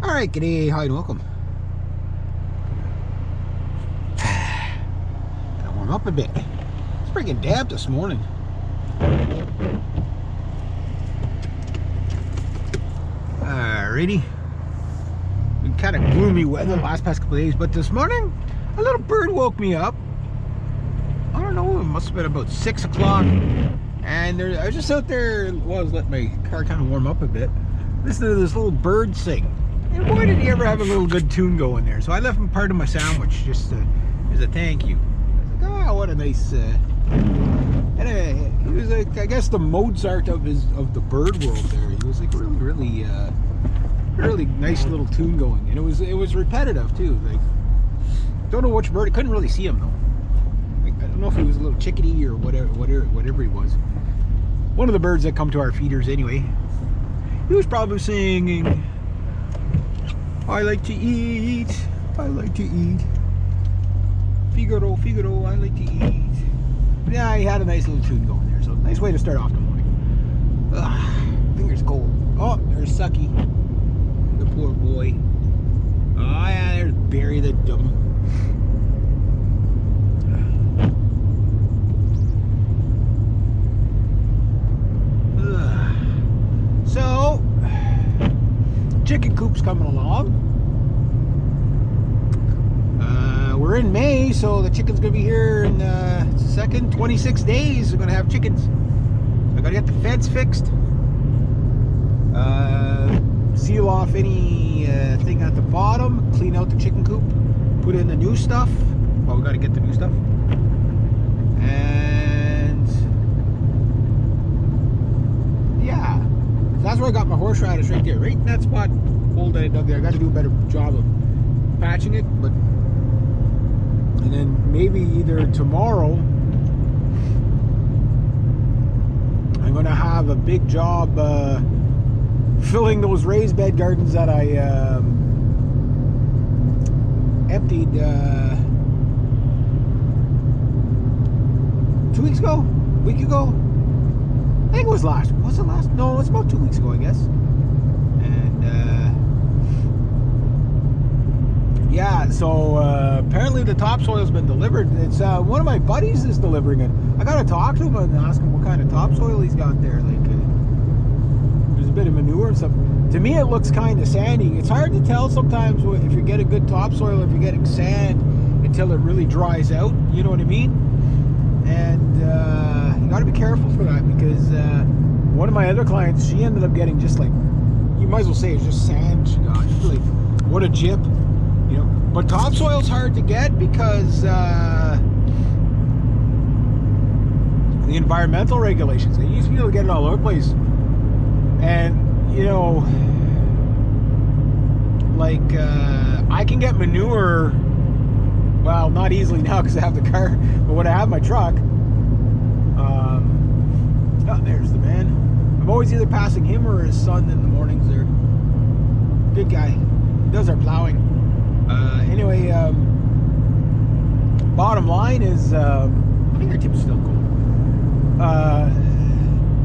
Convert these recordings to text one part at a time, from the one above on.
Alright, g'day, hi and welcome. Gotta warm up a bit. It's freaking damp this morning. Alrighty. Been kind of gloomy weather the last past couple of days, but this morning a little bird woke me up. I don't know, it must have been about 6 o'clock. And I was just out there, well, I was letting my car kind of warm up a bit, listening to this little bird sing. And boy, did he ever have a little good tune going there. So I left him part of my sandwich just as a thank you. I was like, oh, what a nice... Anyway, he was like, I guess the Mozart of the bird world there. He was like really nice little tune going. And it was repetitive too. Like, don't know which bird. I couldn't really see him though. Like, I don't know if he was a little chickadee or whatever he was. One of the birds that come to our feeders anyway. He was probably singing... I like to eat, I like to eat. Figaro, Figaro, I like to eat. But yeah, he had a nice little tune going there, so nice way to start off the morning. Fingers cold. Oh, there's Sucky, the poor boy. Oh yeah, there's Barry the dumb. So, chicken coop's coming along. We're in May, so the chicken's gonna be here in 26 days. We're gonna have chickens. I gotta get the fence fixed. Seal off any thing at the bottom. Clean out the chicken coop. Put in the new stuff. Well, we gotta get the new stuff. And yeah. That's where I got my horseradish right there, right in that spot hole that I dug there. I got to do a better job of patching it, but and then maybe either tomorrow I'm going to have a big job filling those raised bed gardens that I emptied 2 weeks ago, a week ago. I think it was last. Was it last? No, it's about 2 weeks ago, I guess. And yeah, so apparently the topsoil's been delivered. It's one of my buddies is delivering it. I gotta talk to him and ask him what kind of topsoil he's got there. Like, there's a bit of manure and stuff. To me, it looks kind of sandy. It's hard to tell sometimes if you're getting good topsoil, if you're getting sand, until it really dries out. You know what I mean? And you got to be careful for that, because one of my other clients, she ended up getting just like, you might as well say it's just sand she got. She's like, what a jip, you know. But topsoil's hard to get because the environmental regulations. They used to be able to get it all over the place, and you know, like I can get manure. Well, not easily now because I have the car, but when I have my truck, oh, there's the man. I'm always either passing him or his son in the mornings there. Good guy. Does our plowing. Anyway, bottom line is, fingertips still cool.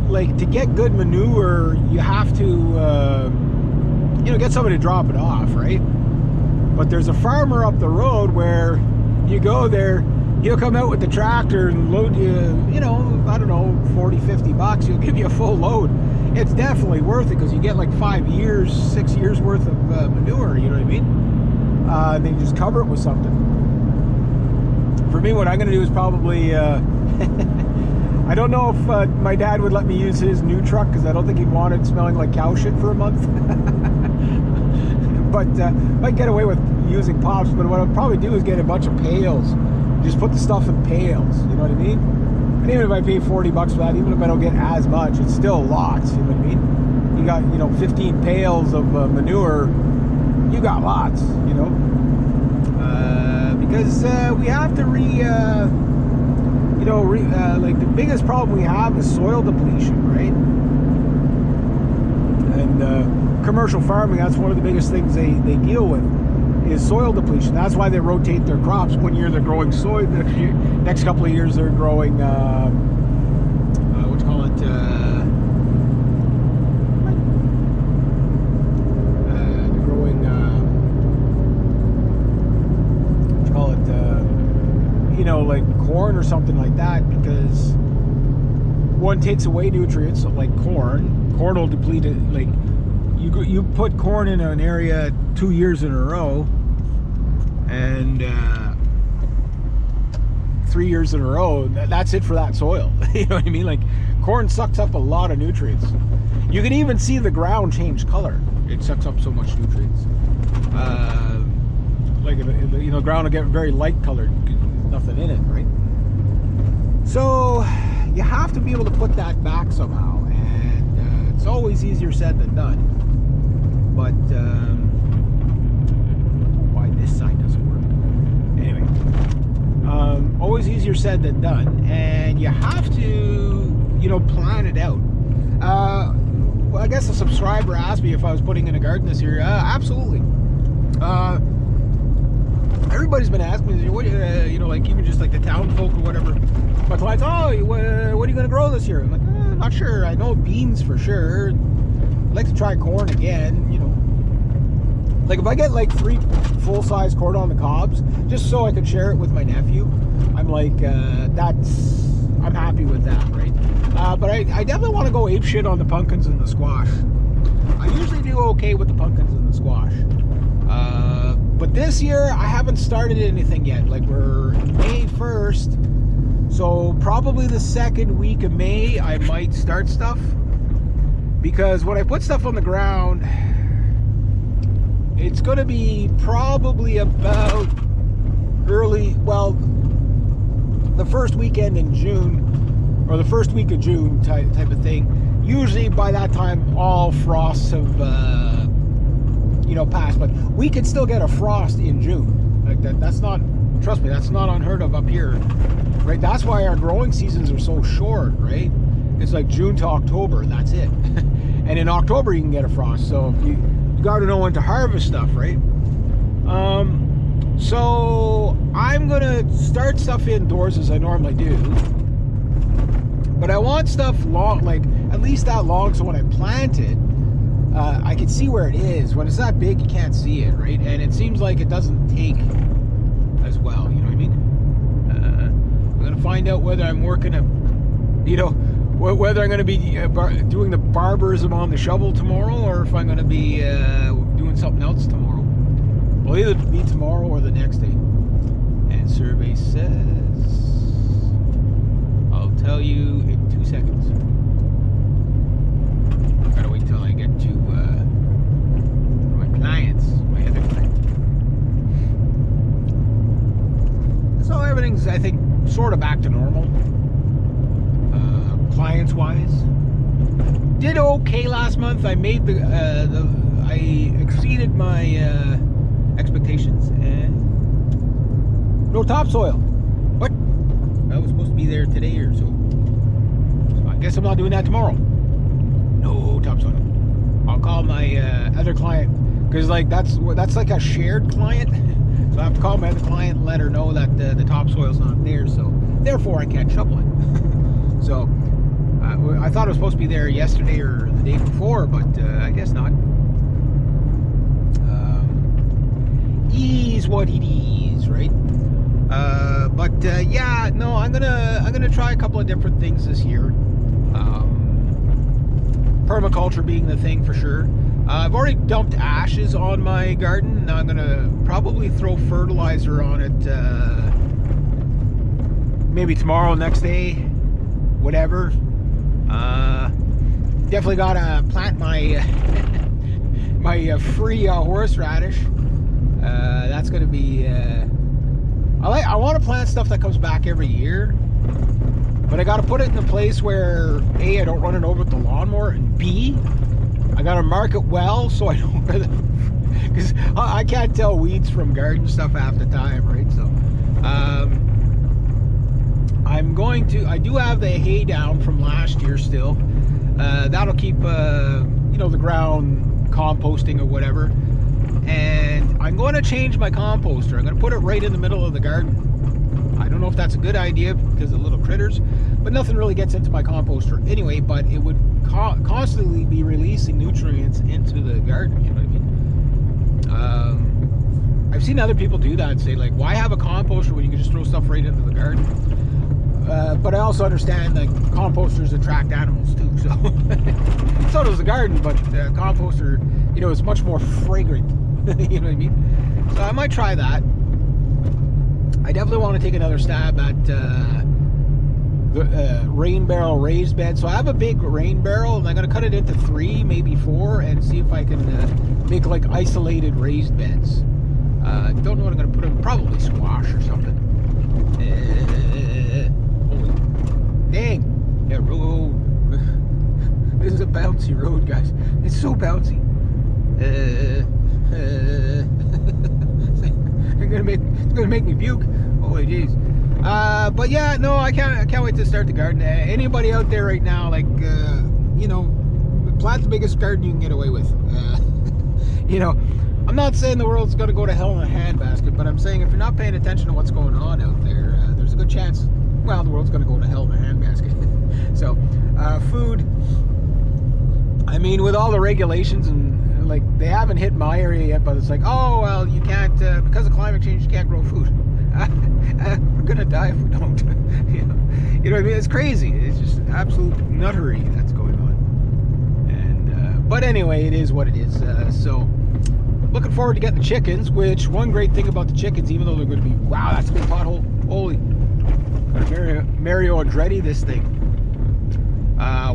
Like, to get good manure, you have to, you know, get somebody to drop it off, right? But there's a farmer up the road where you go there, he'll come out with the tractor and load you, you know, I don't know, 40, 50 bucks. He'll give you a full load. It's definitely worth it because you get like 5 years, 6 years worth of manure, you know what I mean? Then you just cover it with something. For me, what I'm going to do is probably, I don't know if my dad would let me use his new truck because I don't think he'd want it smelling like cow shit for a month. But might get away with using pops, but what I'll probably do is get a bunch of pails. Just put the stuff in pails, you know what I mean? And even if I pay 40 bucks for that, even if I don't get as much, it's still lots, you know what I mean? You got, you know, 15 pails of manure, you got lots, you know? Because we have to like the biggest problem we have is soil depletion, right? And commercial farming, that's one of the biggest things they deal with is soil depletion. That's why they rotate their crops. One year they're growing soy, the next couple of years they're growing what you call it, they're growing like corn or something like that, because one takes away nutrients, so like corn will deplete it. Like you put corn in an area 2 years in a row, and 3 years in a row, that's it for that soil. You know what I mean? Like corn sucks up a lot of nutrients. You can even see the ground change color. It sucks up so much nutrients. Like, you know, the ground will get very light colored, nothing in it, right? So you have to be able to put that back somehow, and it's always easier said than done. But why this side doesn't work? Anyway, always easier said than done, and you have to, you know, plan it out. Well, I guess a subscriber asked me if I was putting in a garden this year. Absolutely. Everybody's been asking me, what, you know, like even just like the town folk or whatever. My clients, oh, what are you going to grow this year? I'm like, not sure. I know beans for sure. I'd like to try corn again, you know. Like if I get like 3 full-size corn on the cobs, just so I could share it with my nephew, I'm like, I'm happy with that, right? But I definitely want to go ape shit on the pumpkins and the squash. I usually do okay with the pumpkins and the squash. But this year, I haven't started anything yet. Like, we're May 1st, so probably the second week of May, I might start stuff. Because when I put stuff on the ground, it's going to be probably about the first weekend in June, or the first week of June type of thing. Usually by that time, all frosts have, you know, passed. But we could still get a frost in June. Like that's not, trust me, that's not unheard of up here, right? That's why our growing seasons are so short, right? It's like June to October, and that's it. And in October you can get a frost. So you got to know when to harvest stuff, right? So I'm gonna start stuff indoors as I normally do. But I want stuff long, like at least that long, so when I plant it, I can see where it is. When it's that big, you can't see it, right? And it seems like it doesn't take as well, you know what I mean? I'm gonna find out whether I'm working you know, whether I'm gonna be doing the barbarism on the shovel tomorrow, or if I'm gonna be doing something else tomorrow. Well, either be tomorrow or the next day. And survey says, I'll tell you in 2 seconds. Gotta wait till I get to my clients, my other clients. So everything's, I think, sort of back to normal, clients wise. Did okay last month. I made I exceeded my expectations, and no topsoil. What? I was supposed to be there today or so. So I guess I'm not doing that tomorrow. No topsoil. I'll call my other client, because like that's like a shared client. So I have to call my other client and let her know that the topsoil's not there. So therefore I can't shovel it. So I thought it was supposed to be there yesterday or the day before, but I guess not. Is what it is, right? Yeah, no, I'm gonna try a couple of different things this year. Permaculture being the thing for sure. I've already dumped ashes on my garden. Now I'm gonna probably throw fertilizer on it. Maybe tomorrow, next day, whatever. Definitely gotta plant my my free horseradish. That's gonna be. I want to plant stuff that comes back every year, but I got to put it in a place where A, I don't run it over with the lawnmower, and B, I got to mark it well so I know where because I can't tell weeds from garden stuff half the time, right? So I do have the hay down from last year still. That'll keep you know, the ground composting or whatever. And I'm going to change my composter. I'm going to put it right in the middle of the garden. I don't know if that's a good idea because of little critters, but nothing really gets into my composter anyway. But it would constantly be releasing nutrients into the garden, you know what I mean? I've seen other people do that and say, like, why have a composter when you can just throw stuff right into the garden? But I also understand, like, composters attract animals too, so so does the garden, but composter, you know, is much more fragrant. You know what I mean? So I might try that. I definitely want to take another stab at the rain barrel raised bed. So I have a big rain barrel, and I'm going to cut it into 3, maybe 4, and see if I can make like isolated raised beds. Don't know what I'm going to put in. Probably squash or something. Holy dang! Yeah, road. This is a bouncy road, guys. It's so bouncy. It's gonna make me puke. Holy jeez. But yeah, no, I can't wait to start the garden. Anybody out there right now, like, you know, plant the biggest garden you can get away with. You know, I'm not saying the world's gonna go to hell in a handbasket, but I'm saying if you're not paying attention to what's going on out there, there's a good chance, well, the world's gonna go to hell in a handbasket. So, food, I mean, with all the regulations and, like, they haven't hit my area yet, but it's like, oh, well, you can't, because of climate change, you can't grow food. We're gonna die if we don't. You know what I mean? It's crazy. It's just absolute nuttery that's going on. And but anyway, it is what it is. So looking forward to getting the chickens. Which, one great thing about the chickens, even though they're going to be, wow, that's a big pothole. Holy, gotta Mario Andretti this thing.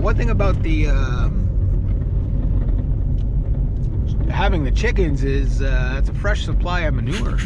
One thing about the having the chickens is it's a fresh supply of manure.